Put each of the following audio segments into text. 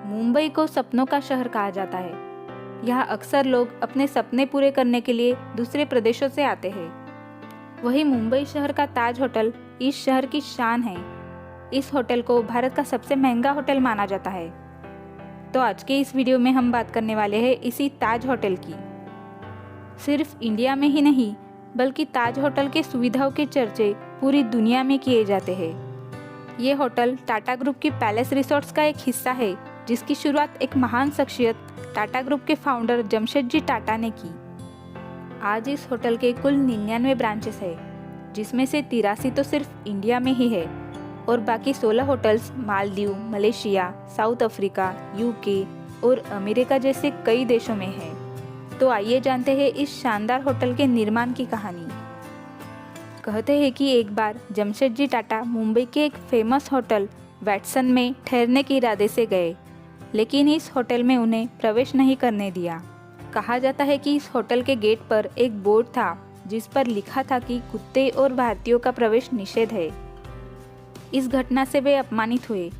मुंबई को सपनों का शहर कहा जाता है। यहाँ अक्सर लोग अपने सपने पूरे करने के लिए दूसरे प्रदेशों से आते हैं। वही मुंबई शहर का ताज होटल इस शहर की शान है। इस होटल को भारत का सबसे महंगा होटल माना जाता है। तो आज के इस वीडियो में हम बात करने वाले हैं इसी ताज होटल की। सिर्फ इंडिया में ही नहीं बल्कि ताज होटल के सुविधाओं के चर्चे पूरी दुनिया में किए जाते हैं। ये होटल टाटा ग्रुप की पैलेस रिसोर्ट्स का एक हिस्सा है, जिसकी शुरुआत एक महान शख्सियत टाटा ग्रुप के फाउंडर जमशेदजी टाटा ने की। आज इस होटल के कुल 99 ब्रांचेस है, जिसमें से 83 तो सिर्फ इंडिया में ही है और बाकी 16 hotels Maldives, Malaysia, south Africa, UK और अमेरिका जैसे कई देशों में है। तो आइए जानते हैं इस शानदार होटल के निर्माण की कहानी। कहते हैं कि एक बार जमशेदजी टाटा मुंबई के एक फेमस होटल वैटसन में ठहरने के इरादे से गए, लेकिन इस होटल में उन्हें प्रवेश नहीं करने दिया। कहा जाता है कि इस होटल के गेट पर एक बोर्ड था जिस पर लिखा था कि कुत्ते और भारतीयों का प्रवेश निषेध है। इस घटना से वे अपमानित हुए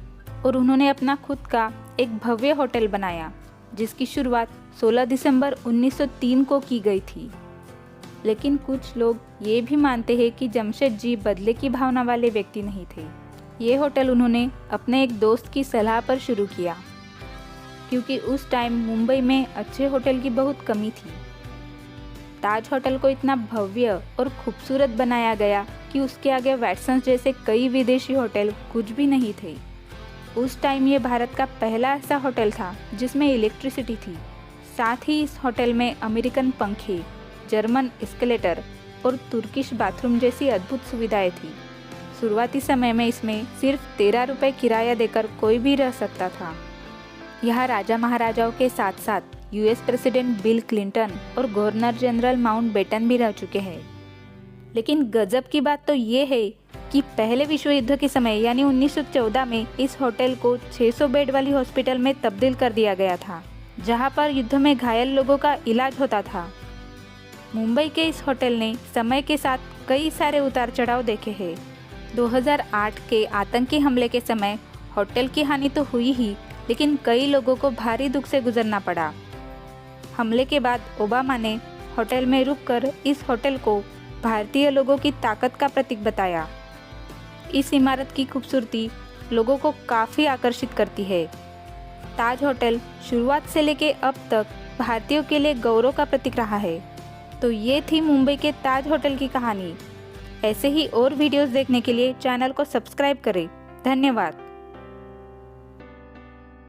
और उन्होंने अपना खुद का एक भव्य होटल बनाया, जिसकी शुरुआत 16 दिसंबर 1903 को की गई थी। लेकिन कुछ लोग ये भी मानते हैं कि जमशेदजी बदले की भावना वाले व्यक्ति नहीं थे। ये होटल उन्होंने अपने एक दोस्त की सलाह पर शुरू किया, क्योंकि उस टाइम मुंबई में अच्छे होटल की बहुत कमी थी। ताज होटल को इतना भव्य और खूबसूरत बनाया गया कि उसके आगे वैटसन जैसे कई विदेशी होटल कुछ भी नहीं थे। उस टाइम ये भारत का पहला ऐसा होटल था जिसमें इलेक्ट्रिसिटी थी। साथ ही इस होटल में अमेरिकन पंखे, जर्मन एस्केलेटर और तुर्किश बाथरूम जैसी अद्भुत सुविधाएं थी। शुरुआती समय में इसमें सिर्फ 13 रुपये किराया देकर कोई भी रह सकता था। यहाँ राजा महाराजाओं के साथ साथ यूएस प्रेसिडेंट बिल क्लिंटन और गवर्नर जनरल माउंटबेटन भी रह चुके हैं। लेकिन गजब की बात तो ये है कि पहले विश्व युद्ध के समय यानी 1914 में इस होटल को 600 बेड वाली हॉस्पिटल में तब्दील कर दिया गया था, जहाँ पर युद्ध में घायल लोगों का इलाज होता था। मुंबई के इस होटल ने समय के साथ कई सारे उतार चढ़ाव देखे हैं। 2008 के आतंकी हमले के समय होटल की हानि तो हुई ही, लेकिन कई लोगों को भारी दुख से गुजरना पड़ा। हमले के बाद ओबामा ने होटल में रुककर इस होटल को भारतीय लोगों की ताकत का प्रतीक बताया। इस इमारत की खूबसूरती लोगों को काफ़ी आकर्षित करती है। ताज होटल शुरुआत से लेके अब तक भारतीयों के लिए गौरव का प्रतीक रहा है। तो ये थी मुंबई के ताज होटल की कहानी। ऐसे ही और वीडियोस देखने के लिए चैनल को सब्सक्राइब करें। धन्यवाद।